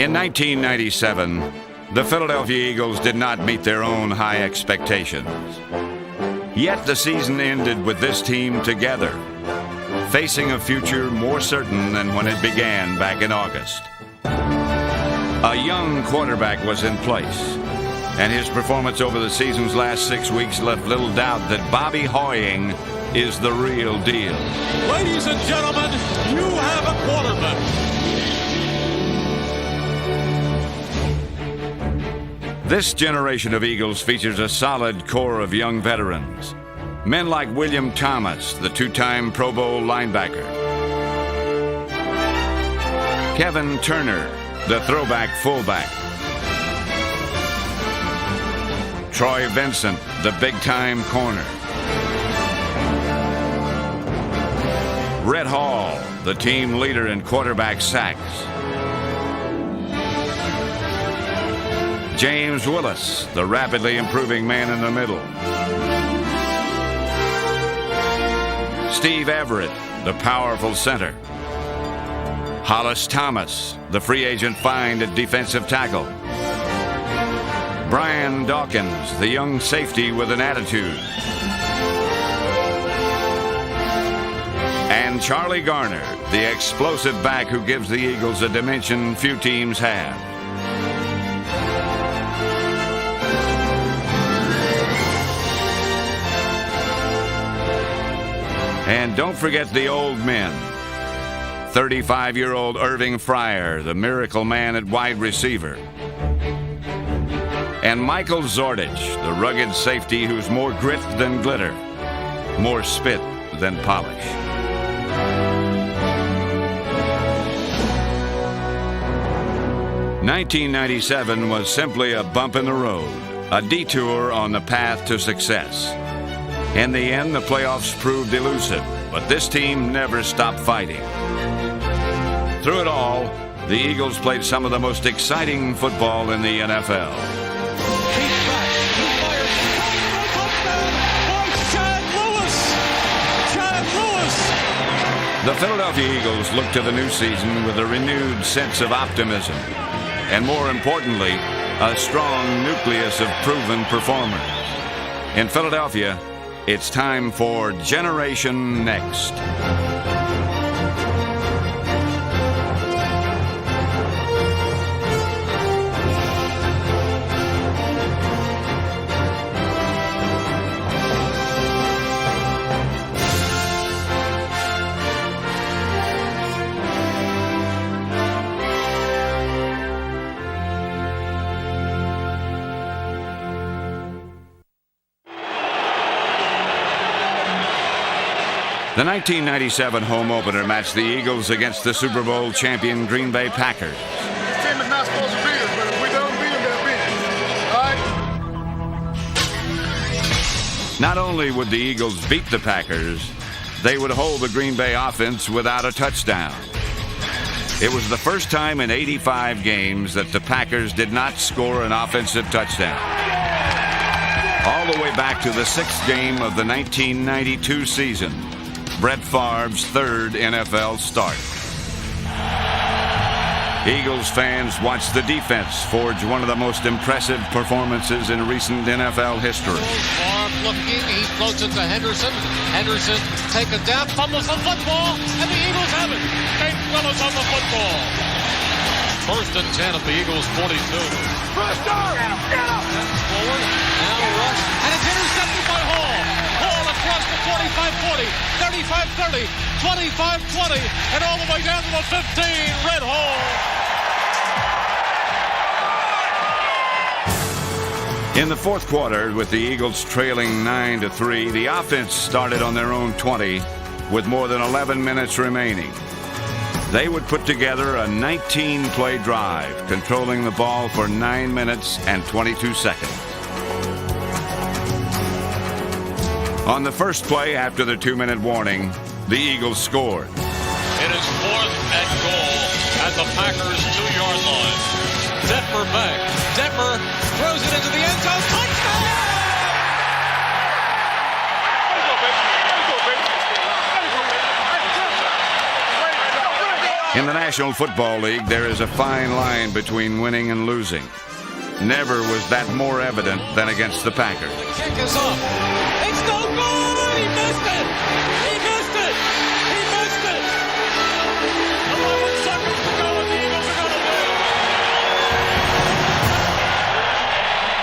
In 1997, the Philadelphia Eagles did not meet their own high expectations. Yet the season ended with this team together, facing a future more certain than when it began back in August. A young quarterback was in place, and his performance over the season's last 6 weeks left little doubt that Bobby Hoying is the real deal. Ladies and gentlemen, you have a quarterback. This generation of Eagles features a solid core of young veterans. Men like William Thomas, the two-time Pro Bowl linebacker. Kevin Turner, the throwback fullback. Troy Vincent, the big-time corner. Rhett Hall, the team leader in quarterback sacks. James Willis, the rapidly improving man in the middle. Steve Everett, the powerful center. Hollis Thomas, the free agent find at defensive tackle. Brian Dawkins, the young safety with an attitude. And Charlie Garner, the explosive back who gives the Eagles a dimension few teams have. And don't forget the old men. 35-year-old Irving Fryer, the miracle man at wide receiver. And Michael Zordich, the rugged safety who's more grit than glitter, more spit than polish. "1997 was simply a bump in the road, a detour on the path to success. In the end, the playoffs proved elusive, but this team never stopped fighting. Through it all, the Eagles played some of the most exciting football in the NFL. The Philadelphia Eagles look to the new season with a renewed sense of optimism, and more importantly, a strong nucleus of proven performers. In Philadelphia, it's time for Generation Next. The 1997 home opener matched the Eagles against the Super Bowl champion Green Bay Packers. This team is not supposed to beat us, but if we don't beat them, they'll beat us. All right? Not only would the Eagles beat the Packers, they would hold the Green Bay offense without a touchdown. It was the first time in 85 games that the Packers did not score an offensive touchdown. All the way back to the sixth game of the 1992 season, Brett Favre's third NFL start. Eagles fans watched the defense forge one of the most impressive performances in recent NFL history. Favre looking, he floats it to Henderson. Henderson taken down, fumbles the football, and the Eagles have it. Nate Willis on the football. 1st and 10 at the Eagles' 42. First down! Get him! Forward, now a rush, and it's intercepted by Hall. Hall across the 45-40, 35-30, 25-20, and all the way down to the 15. Red Hall. In the fourth quarter, with the Eagles trailing 9-3, the offense started on their own 20 with more than 11 minutes remaining. They would put together a 19-play drive, controlling the ball for 9 minutes and 22 seconds. On the first play after the 2-minute warning, the Eagles scored. It is 4th and goal at the Packers' 2-yard line. Detmer back. Detmer throws it into the end zone. Touchdown! In the National Football League, there is a fine line between winning and losing. Never was that more evident than against the Packers. The kick is up. It's no good. He missed it. He missed it. He missed it. 11 seconds to go, and the Eagles are going to win.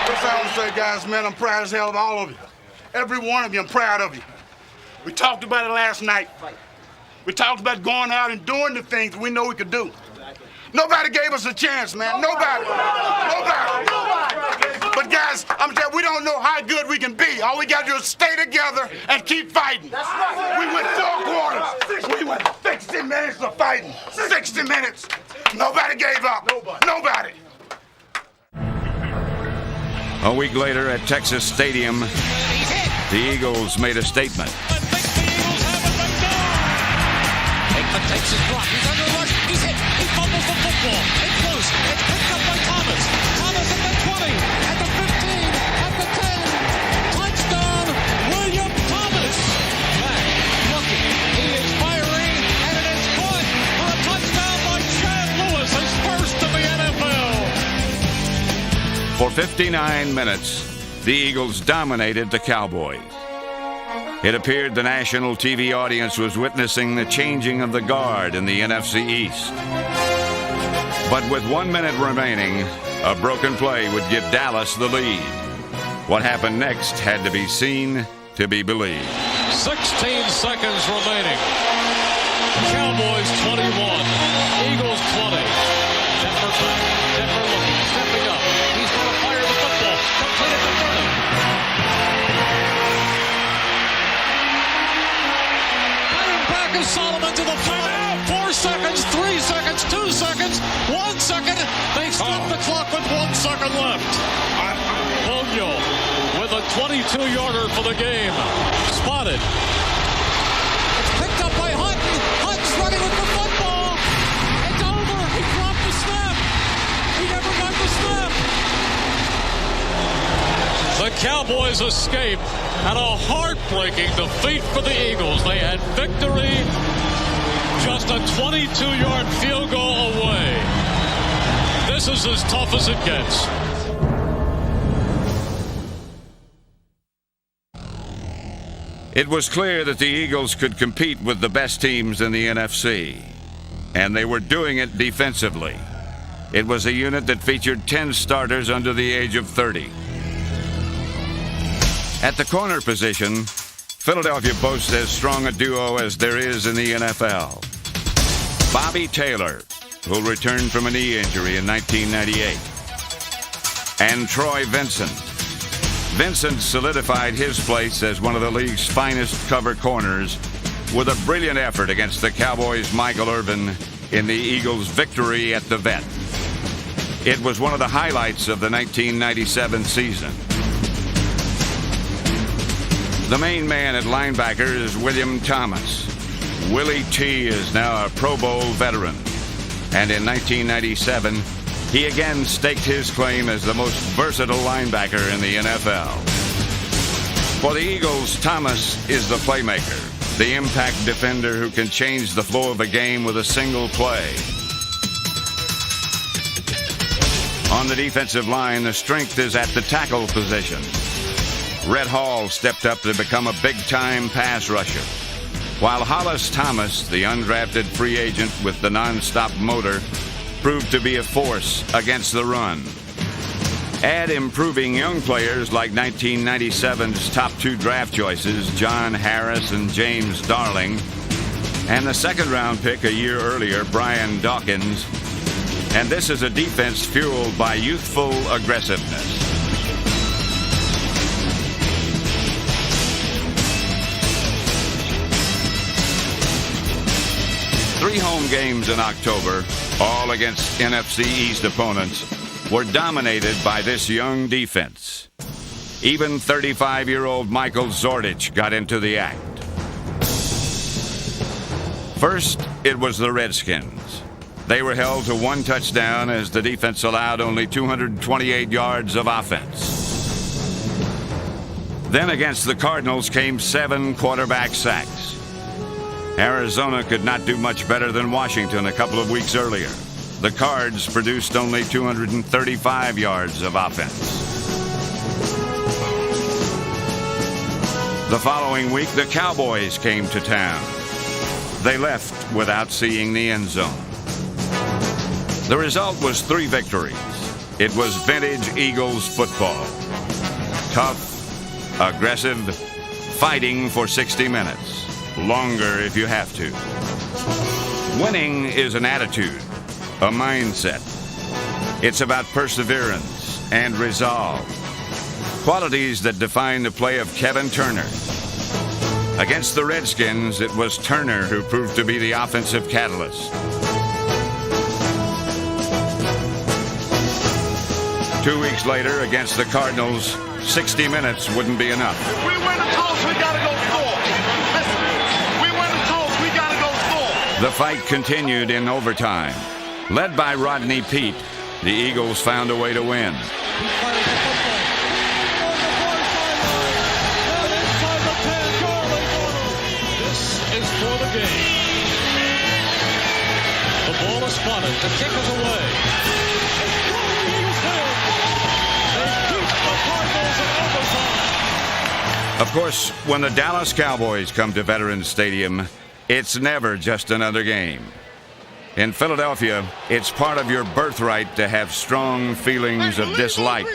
What's I want to say, guys, man, I'm proud as hell of all of you. Every one of you, I'm proud of you. We talked about it last night. We talked about going out and doing the things we know we could do. Nobody gave us a chance, man. Nobody. But guys, I'm telling you, we don't know how good we can be. All we got to do is stay together and keep fighting. That's right. We went 4 quarters. We went 60 minutes of fighting. 60 minutes. Nobody gave up. Nobody. A week later at Texas Stadium, the Eagles made a statement. Aikman takes his block. He's under rush. He's hit. He fumbles the football. It's loose. It's picked up by Thomas. Thomas at the 20, at the 15, at the 10. Touchdown, William Thomas. Back, looking. He is firing, and it is good for a touchdown by Chad Lewis, his first in the NFL. For 59 minutes, the Eagles dominated the Cowboys. It appeared the national TV audience was witnessing the changing of the guard in the NFC East. But with 1 minute remaining, a broken play would give Dallas the lead. What happened next had to be seen to be believed. 16 seconds remaining. Cowboys 21, Eagles 20. Denver back. Denver looking, stepping up. He's going to fire the football. Completed to 30. Back is Solomon to the 4 seconds, 3 seconds, 2 seconds, 1 second. They stop the clock with 1 second left. Ponyo with a 22-yarder for the game. Spotted. It's picked up by Hutton. Hutton's running with the football. It's over. He dropped the snap. He never got the snap. The Cowboys escape and a heartbreaking defeat for the Eagles. They had victory just a 22-yard field goal away. This is as tough as it gets. It was clear that the Eagles could compete with the best teams in the NFC, and they were doing it defensively. It was a unit that featured 10 starters under the age of 30. At the corner position, Philadelphia boasts as strong a duo as there is in the NFL. Bobby Taylor, who'll return from a knee injury in 1998, and Troy Vincent. Vincent solidified his place as one of the league's finest cover corners with a brilliant effort against the Cowboys' Michael Irvin in the Eagles' victory at the Vet. It was one of the highlights of the 1997 season. The main man at linebacker is William Thomas. Willie T is now a Pro Bowl veteran. And in 1997, he again staked his claim as the most versatile linebacker in the NFL. For the Eagles, Thomas is the playmaker, the impact defender who can change the flow of a game with a single play. On the defensive line, the strength is at the tackle position. Red Hall stepped up to become a big-time pass rusher, while Hollis Thomas, the undrafted free agent with the non-stop motor, proved to be a force against the run. Add improving young players like 1997's top 2 draft choices, John Harris and James Darling, and the second-round pick a year earlier, Brian Dawkins, and this is a defense fueled by youthful aggressiveness. Three home games in October, all against NFC East opponents, were dominated by this young defense. Even 35-year-old Michael Zordich got into the act. First, it was the Redskins. They were held to 1 touchdown as the defense allowed only 228 yards of offense. Then against the Cardinals came 7 quarterback sacks. Arizona could not do much better than Washington a couple of weeks earlier. The Cards produced only 235 yards of offense. The following week, the Cowboys came to town. They left without seeing the end zone. The result was 3 victories. It was vintage Eagles football. Tough, aggressive, fighting for 60 minutes. Longer if you have to. Winning is an attitude, a mindset. It's about perseverance and resolve. Qualities that define the play of Kevin Turner. Against the Redskins, it was Turner who proved to be the offensive catalyst. 2 weeks later, against the Cardinals, 60 minutes wouldn't be enough. We win the toss, we gotta go score. Listen, we win the toss, we gotta go score. The fight continued in overtime. Led by Rodney Peete, the Eagles found a way to win. For the game. The ball is spotted. The kick is away. They beat the Cardinals in overtime. Of course, when the Dallas Cowboys come to Veterans Stadium, it's never just another game. In Philadelphia, it's part of your birthright to have strong feelings of dislike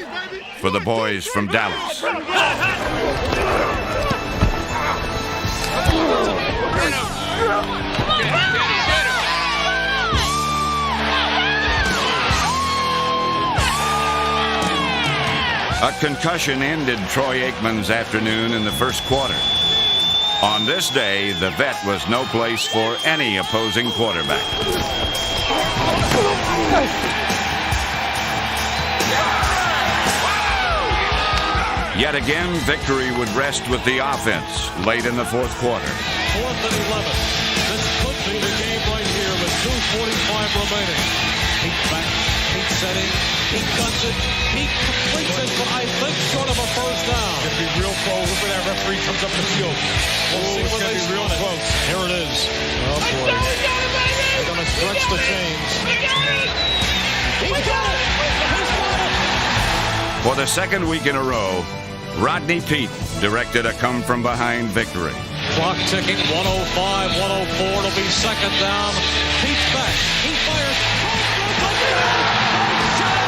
for the boys from Dallas. A concussion ended Troy Aikman's afternoon in the first quarter. On this day, the vet was no place for any opposing quarterback. Yet again, victory would rest with the offense late in the fourth quarter. 4th and 11. This could be the game right here with 2:45 remaining. Peete back, Peete setting, Peete guns it, Peete completes it, but I think short of a first down. It's going to be real close. Look where that referee comes up the field. We'll see It's when going they to be real spot it. close. Here it is. Oh, boy. They're going to stretch the chains. He's got it! He's got it! For the second week in a row, Rodney Peete directed a come-from-behind victory. Clock ticking, 105, 104. It'll be second down. Pete's back. He fires. Chad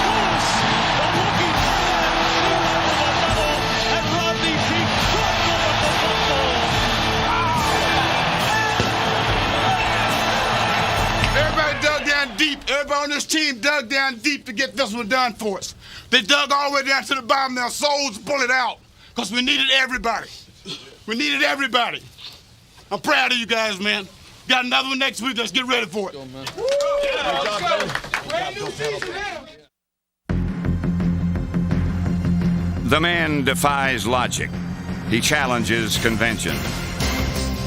Lewis! The looking and Rodney Peete dropped him with the football. Everybody dug down deep. Everybody on this team dug down deep to get this one done for us. They dug all the way down to the bottom. Their souls pull it out because we needed everybody. We needed everybody. I'm proud of you guys, man. Got another one next week. Let's get ready for it. The man defies logic. He challenges convention.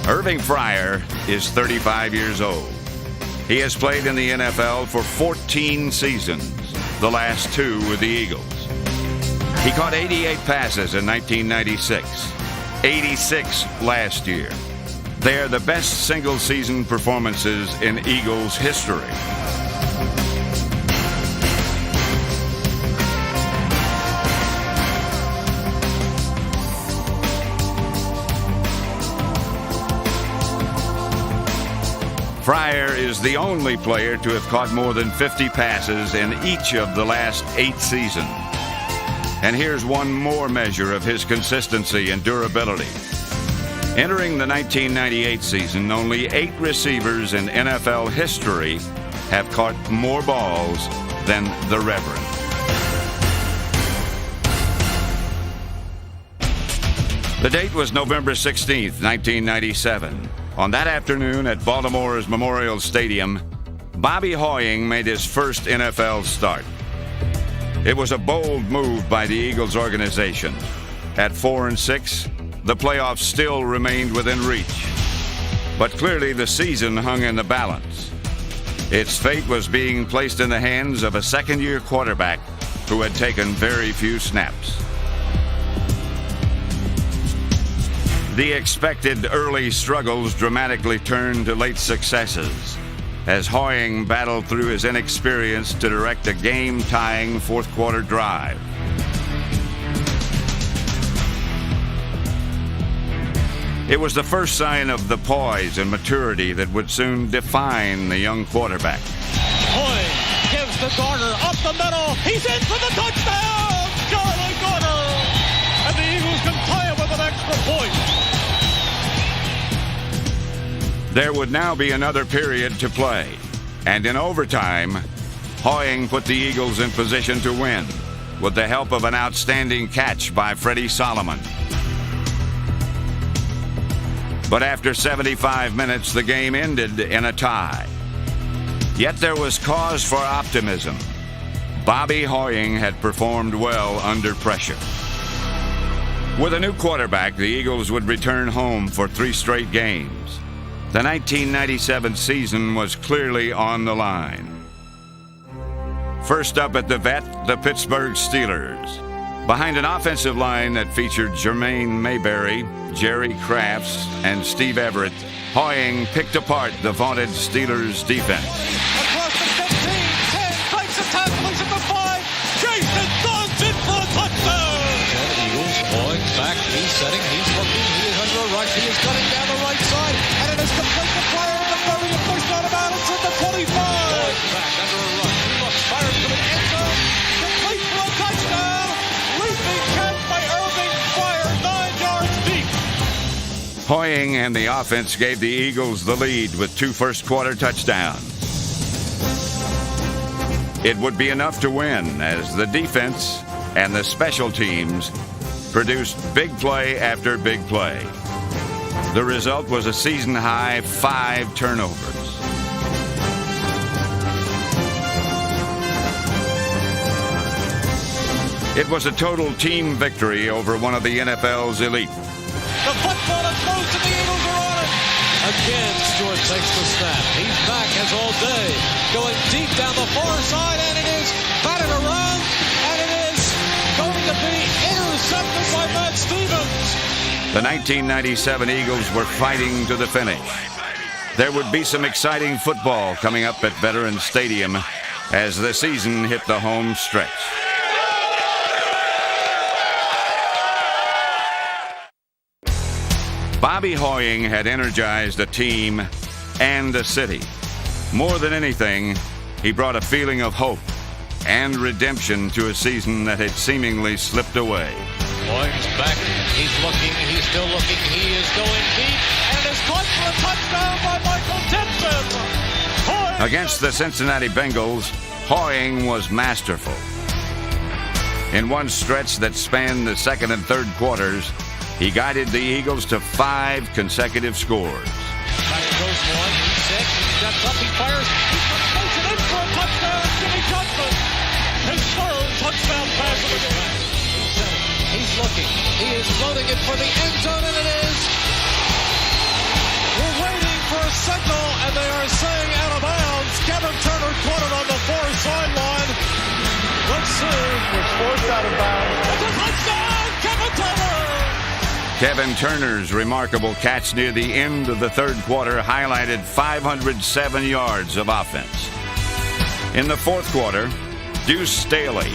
Irving Fryar is 35 years old. He has played in the NFL for 14 seasons, the last 2 with the Eagles. He caught 88 passes in 1996, 86 last year. They are the best single-season performances in Eagles history. Fryar is the only player to have caught more than 50 passes in each of the last 8 seasons. And here's one more measure of his consistency and durability. Entering the 1998 season, only 8 receivers in NFL history have caught more balls than the Reverend. The date was November 16th, 1997. On that afternoon at Baltimore's Memorial Stadium, Bobby Hoying made his first NFL start. It was a bold move by the Eagles organization. At 4-6, the playoffs still remained within reach. But clearly the season hung in the balance. Its fate was being placed in the hands of a second-year quarterback who had taken very few snaps. The expected early struggles dramatically turned to late successes as Hoying battled through his inexperience to direct a game-tying fourth-quarter drive. It was the first sign of the poise and maturity that would soon define the young quarterback. Hoying gives to Garner up the middle. He's in for the touchdown! Charlie Garner! And the Eagles can tie it with an extra point. There would now be another period to play, and in overtime, Hoying put the Eagles in position to win with the help of an outstanding catch by Freddie Solomon. But after 75 minutes, the game ended in a tie. Yet there was cause for optimism. Bobby Hoying had performed well under pressure. With a new quarterback, the Eagles would return home for 3 straight games. The 1997 season was clearly on the line. First up at the Vet, the Pittsburgh Steelers. Behind an offensive line that featured Jermaine Mayberry, Jerry Crafts, and Steve Everett, Hoying picked apart the vaunted Steelers defense. Across the 15, 10, breaks the tackle, he's at the 5. Jason Dunn in for a touchdown! And Eagles, Hoying back, he's setting, he's looking, he is under a rush, he is cutting down the right side, and it is complete to Pryor at the 30, and pushed out of bounds at the 25. Hoying back under a rush, he looks, fires to the end zone, complete for a touchdown! Leaping catch by Irving, Pryor, 9 yards deep. Hoying and the offense gave the Eagles the lead with 2 first-quarter touchdowns. It would be enough to win as the defense and the special teams produced big play after big play. The result was a season-high 5 turnovers. It was a total team victory over one of the NFL's elite. The football is close and the Eagles are on it. Again, Stewart takes the snap. He's back as all day. Going deep down the far side, and it is batted around, and it is going to be intercepted by Matt Stevens. The 1997 Eagles were fighting to the finish. There would be some exciting football coming up at Veterans Stadium as the season hit the home stretch. Bobby Hoying had energized a team and a city. More than anything, he brought a feeling of hope and redemption to a season that had seemingly slipped away. Hoying's back. He's looking. He's still looking. He is going deep and is caught for a touchdown by Michael Timpson. Hoying Against the Cincinnati Bengals, Hoying was masterful. In one stretch that spanned the second and third quarters, he guided the Eagles to 5 consecutive scores. Back goes one. He's sick. He steps up. He fires. He puts it in for a touchdown. Jimmy Johnson. His 3rd touchdown pass of the game. He's looking. He is loading it for the end zone, and it is. We're waiting for a signal, and they are saying out of bounds. Kevin Turner caught it on the far sideline. Let's see. It's forced out of bounds. It's a touchdown, Kevin Turner. Kevin Turner's remarkable catch near the end of the third quarter highlighted 507 yards of offense. In the fourth quarter, Deuce Staley,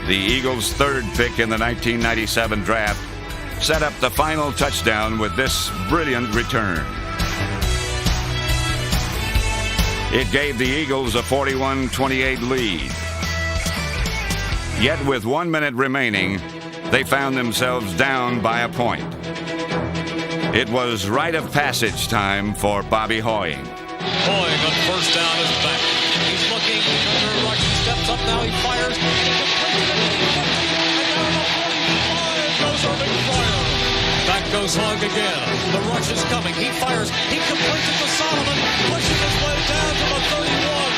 the Eagles' 3rd pick in the 1997 draft, set up the final touchdown with this brilliant return. It gave the Eagles a 41-28 lead. Yet with 1 minute remaining, they found themselves down by a point. It was rite of passage time for Bobby Hoying. Hoying on first down is back. He's looking. He's under a rush. He steps up now. He fires. Goes Irving Pryor. Back goes Hogg again. The rush is coming. He fires. He completes it to Solomon. Pushes his way down to the 31.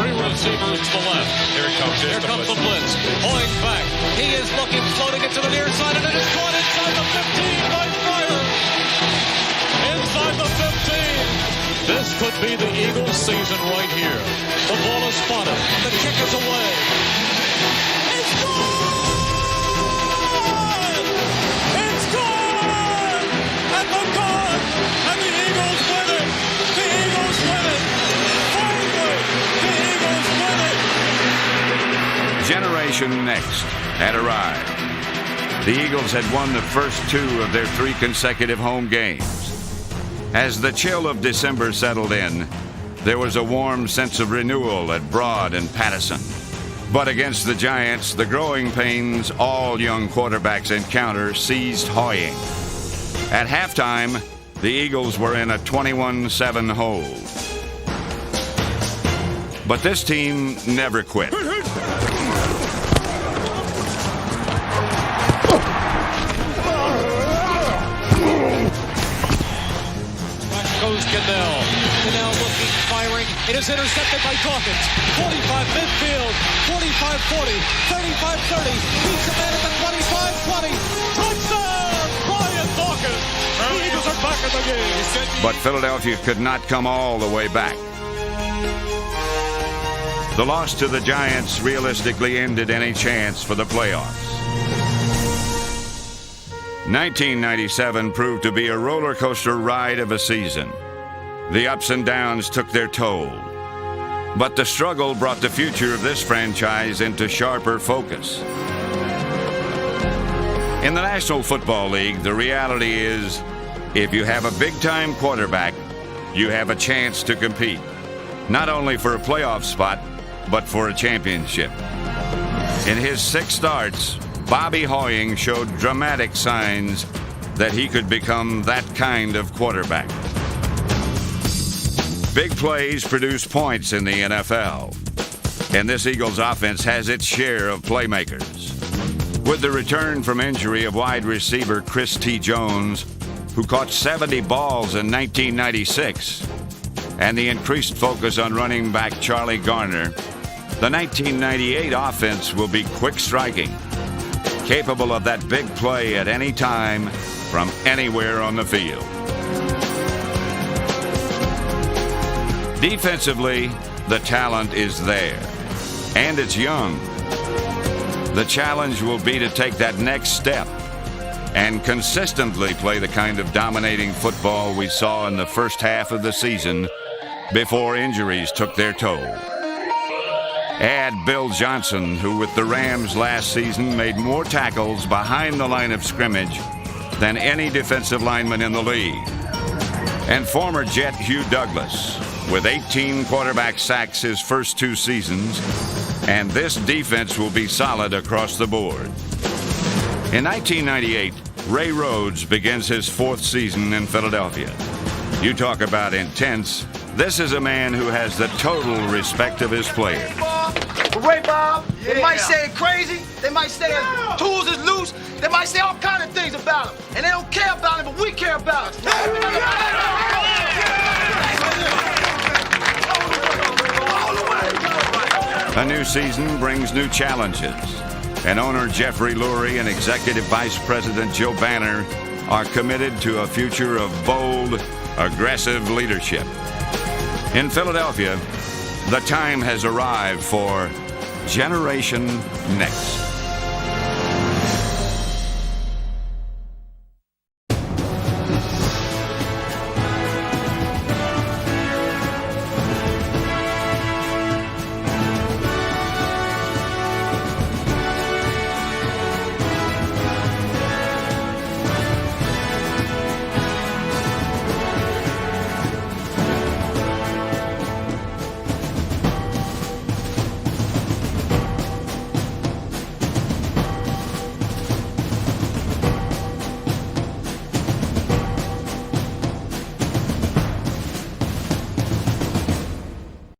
3 receivers to the left. Here it comes. Here comes the blitz. Hoying back. He is looking, floating it to the near side, and it is caught inside the 15 by Pryor. Inside the 15. This could be the Eagles' season right here. The ball is spotted. The kick is away. It's gone! It's gone! And the Generation Next had arrived. The Eagles had won the first 2 of their 3 consecutive home games. As the chill of December settled in, there was a warm sense of renewal at Broad and Pattison. But against the Giants, the growing pains all young quarterbacks encounter seized Hoying. At halftime, the Eagles were in a 21-7 hole. But this team never quit. Goes Cannell. Cannell looking, firing. It is intercepted by Dawkins. 45 midfield. 45-40. 35-30. Beats the man at the 25-20. Touchdown! Brian Dawkins. The Eagles are back in the game. But Philadelphia could not come all the way back. The loss to the Giants realistically ended any chance for the playoffs. 1997 proved to be a roller coaster ride of a season. The ups and downs took their toll. But the struggle brought the future of this franchise into sharper focus. In the National Football League, the reality is, if you have a big-time quarterback, you have a chance to compete, not only for a playoff spot, but for a championship. In his 6 starts, Bobby Hoying showed dramatic signs that he could become that kind of quarterback. Big plays produce points in the NFL, and this Eagles offense has its share of playmakers. With the return from injury of wide receiver Chris T. Jones, who caught 70 balls in 1996, and the increased focus on running back Charlie Garner, the 1998 offense will be quick striking, capable of that big play at any time from anywhere on the field. Defensively, the talent is there, and it's young. The challenge will be to take that next step and consistently play the kind of dominating football we saw in the first half of the season before injuries took their toll. Add Bill Johnson, who with the Rams last season made more tackles behind the line of scrimmage than any defensive lineman in the league. And former Jet Hugh Douglas, with 18 quarterback sacks his first 2 seasons, and this defense will be solid across the board. In 1998, Ray Rhodes begins his 4th season in Philadelphia. You talk about intense. This is a man who has the total respect of his players. Ray Bob, they might say crazy, they might say his tools is loose, they might say all kind of things about him. And they don't care about him, but we care about him. A new season brings new challenges, and owner Jeffrey Lurie and Executive Vice President Joe Banner are committed to a future of bold, aggressive leadership. In Philadelphia, the time has arrived for Generation Next.